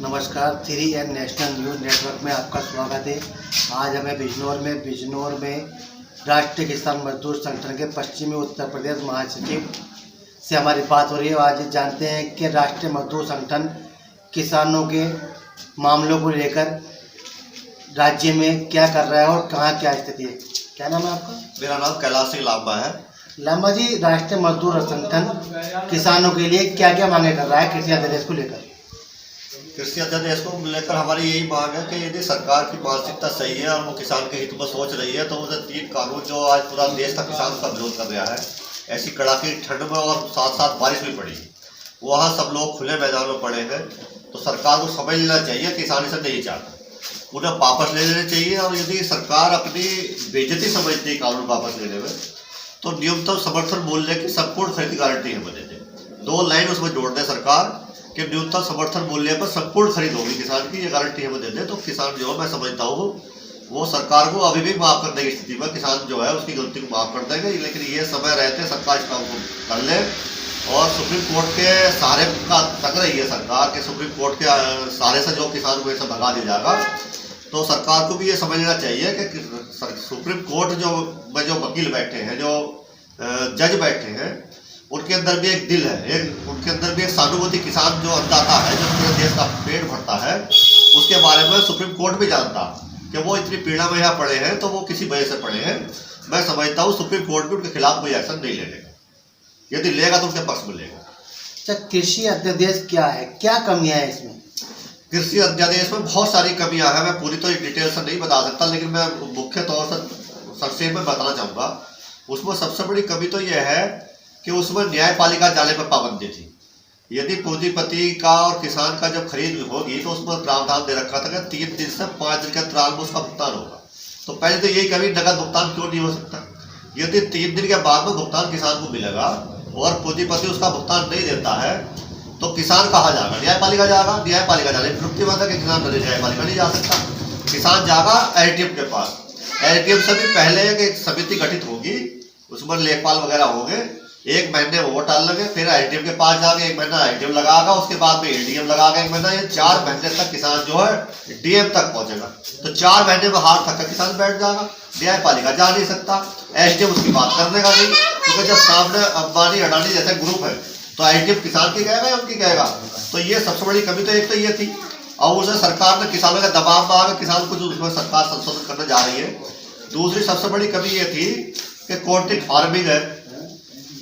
नमस्कार, 3N national news network में आपका स्वागत है। आज हमें बिजनौर में राष्ट्रीय किसान मजदूर संगठन के पश्चिमी उत्तर प्रदेश महासचिव से हमारी बात हो रही है। आज जानते हैं कि राष्ट्रीय मजदूर संगठन किसानों के मामलों को लेकर राज्य में क्या कर रहा है और कहाँ क्या स्थिति है। क्या नाम है आपका? मेरा नाम कैलाश सिंह लांबा है। लांबा जी, राष्ट्रीय मजदूर संगठन किसानों के लिए क्या क्या मांगे कर रहा है कृषि अध्यादेश को लेकर? कृषि अध्यादेश को लेकर हमारी यही मांग है कि यदि सरकार की मानसिकता सही है और वो किसान के हित में सोच रही है तो उसे 3 कानून जो आज पूरा देश का किसान का विरोध कर रहा है, ऐसी कड़ाके की ठंड में और साथ साथ बारिश भी पड़ी, वहाँ सब लोग खुले मैदान में पड़े हैं, तो सरकार को समझ लेना चाहिए किसान इसे नहीं चाहता, उन्हें वापस ले लेने चाहिए। और यदि सरकार अपनी बेइज्जती समझती है कानून वापस लेने में, तो न्यूनतम समर्थन मूल्य की संपूर्ण खरीद गारंटी हमें दे दे। 2 लाइन उसमें जोड़ दे सरकार कि न्यूनतम समर्थन मूल्य पर संपूर्ण खरीद होगी किसान की, ये गारंटी हमें दे दे, तो किसान जो है मैं समझता हूँ वो सरकार को अभी भी माफ़ करने की स्थिति में किसान जो है उसकी गलती को माफ़ कर देंगे। लेकिन ये समय रहते सरकार इस काम को कर ले और सुप्रीम कोर्ट के सहारे का तक रही है सरकार के, सुप्रीम कोर्ट के सहारे से जो किसान को ऐसा भगा दिया जाएगा, तो सरकार को भी ये समझना चाहिए कि सुप्रीम कोर्ट जो वकील बैठे हैं, जो जज बैठे हैं, उनके अंदर भी एक दिल है, उनके अंदर भी एक सहानुभूति किसान जो अन्नदाता है, जो पूरे देश का पेट भरता है, उसके बारे में सुप्रीम कोर्ट भी जानता कि वो इतनी पीड़ा में यहाँ पड़े हैं तो वो किसी वजह से पड़े हैं। मैं समझता हूँ सुप्रीम कोर्ट भी उनके खिलाफ कोई एक्शन नहीं लेगा, यदि लेगा तो उनके पक्ष में लेगा। अच्छा, कृषि अध्यादेश क्या है, क्या कमियां हैं इसमें? कृषि अध्यादेश में बहुत सारी कमियां हैं, मैं पूरी तो डिटेल से नहीं बता सकता, लेकिन मैं मुख्य तौर से संक्षेप में बताना चाहूँगा। उसमें सबसे बड़ी कमी तो यह है कि उसमें न्यायपालिका जाने पर पाबंदी थी। यदि पूंजीपति का और किसान का जब खरीद होगी तो उसमें प्रावधान दे रखा था कि 3 दिन से 5 दिन के अंतराल में उसका भुगतान होगा। तो पहले तो यही कभी नगद भुगतान क्यों नहीं हो सकता? यदि 3 दिन के बाद में भुगतान किसान को मिलेगा और पूंजीपति उसका भुगतान नहीं देता है तो किसान कहाँ जाएगा? न्यायपालिका जाएगा। न्यायपालिका जाने विरुद्ध बात है कि किसान न्यायपालिका नहीं जा सकता, किसान जाएगा एलटीएम के पास। एलटीएम से भी पहले एक समिति गठित होगी, उसमें लेखपाल वगैरह होंगे, 1 महीने वोट डाल लगे, फिर एलटीएम के पास जाके 1 महीना एलटीएम लगाएगा, उसके बाद में एडीएम लगाएगा 1 महीना, ये 4 महीने तक किसान जो है डीएम तक पहुंचेगा। तो 4 महीने में हार तक का किसान बैठ जाएगा, न्यायपालिका जा नहीं सकता, एसडीएम उसकी बात करने का नहीं, क्योंकि जब सामने अंबानी अडानी जैसे ग्रुप है तो एसडीएम किसान की कहेगा या उनकी कहेगा? तो ये सबसे बड़ी कमी तो एक तो ये थी, और उसे सरकार ने किसानों का दबाव में आकर किसान को जो उसमें सरकार संशोधन करने जा रही है। दूसरी सबसे बड़ी कमी ये थी कि कॉन्ट्रैक्ट फार्मिंग है,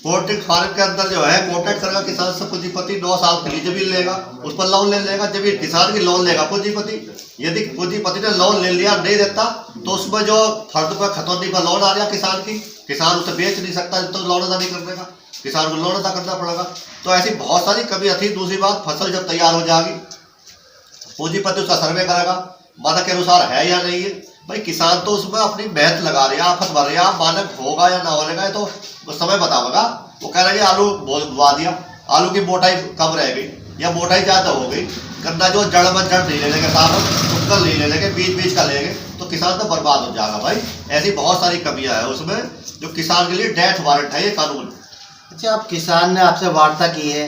कॉन्ट्रैक्ट फार्म के अंदर जो है कॉन्ट्रैक्ट करेगा किसान से पूंजीपति 9 साल के लिए जमीन लेगा, उस पर लोन ले लेगा, जमीन किसान की लोन लेगा पूंजीपति। यदि पूंजीपति ने लोन ले लिया नहीं देता तो उसमें जो फर्द पर खतौनी पर लोन आ गया किसान की, किसान उसे बेच नहीं सकता, तो लोन अदा नहीं करने का, किसान को लोन अदा करना पड़ेगा। तो ऐसी बहुत सारी कमियां थी। दूसरी बात, फसल जब तैयार हो जाएगी पूंजीपति उसका सर्वे करेगा मानक के अनुसार है या नहीं है। भाई किसान तो उसमें अपनी मेहनत लगा रहे हैं, आफत भर रहे हैं, मानक होगा या ना होगा तो समय बतावेगा। वो कह रहे हैं आलू बुआ दिया, आलू की मोटाई कम रह गई या मोटाई ज्यादा हो गई, गन्ना जो जड़ में जड़ नहीं ले लेंगे, साहब उत्तर नहीं ले लेंगे, बीच का लेंगे, तो किसान तो बर्बाद हो जाएगा। भाई ऐसी बहुत सारी कमियां हैं उसमें जो किसान के लिए डेथ वारंट है ये कानून। अच्छा, आप किसान ने आपसे वार्ता की है,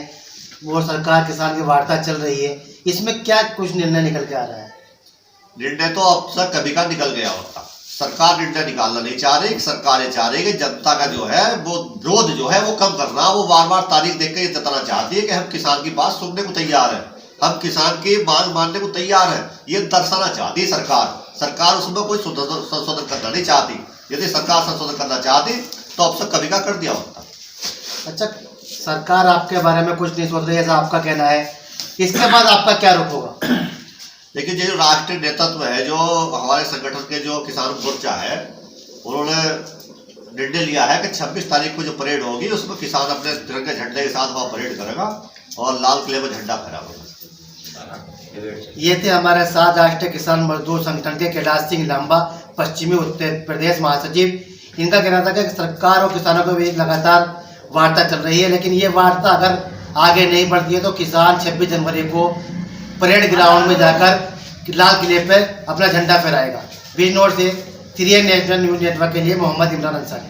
वो सरकार किसान की वार्ता चल रही है, इसमें क्या कुछ निर्णय निकल के आ रहा है? निर्णय तो अब तक कभी का निकल गया होता। सरकार निर्णय निकालना नहीं चाह रही, सरकारें चाह रही कि जनता का जो है वो विरोध जो है वो कम करना, वो बार बार तारीख देख कर ये जताना चाहती है कि हम किसान की बात सुनने को तैयार है, हम किसान की मांग मानने को तैयार है, ये दर्शाना चाहती है सरकार उसमें कोई संशोधन करना नहीं चाहती। यदि सरकार संशोधन करना चाहती तो अब तक कभी का कर दिया होता। अच्छा, सरकार आपके बारे में कुछ नहीं सोच रही ऐसा आपका कहना है, इसके बाद आपका क्या रुख होगा? लेकिन जो राष्ट्रीय नेतृत्व है, जो हमारे संगठन के जो किसान मोर्चा है, उन्होंने निर्णय लिया है कि 26 तारीख को जो परेड होगी उसमें किसान अपने तिरंगे झंडे के साथ वहाँ परेड करेगा और लाल किले में झंडा फहराएगा। ये थे हमारे साथ राष्ट्रीय किसान मजदूर संगठन के कैलाश सिंह लांबा, पश्चिमी उत्तर प्रदेश महासचिव। इनका कहना था कि सरकार और किसानों के बीच लगातार वार्ता चल रही है, लेकिन ये वार्ता अगर आगे नहीं बढ़ती है तो किसान 26 जनवरी को परेड ग्राउंड में जाकर लाल किले पर अपना झंडा फहराएगा। बिजनौर से 3N नेशनल न्यूज़ नेटवर्क के लिए मोहम्मद इमरान अंसारी।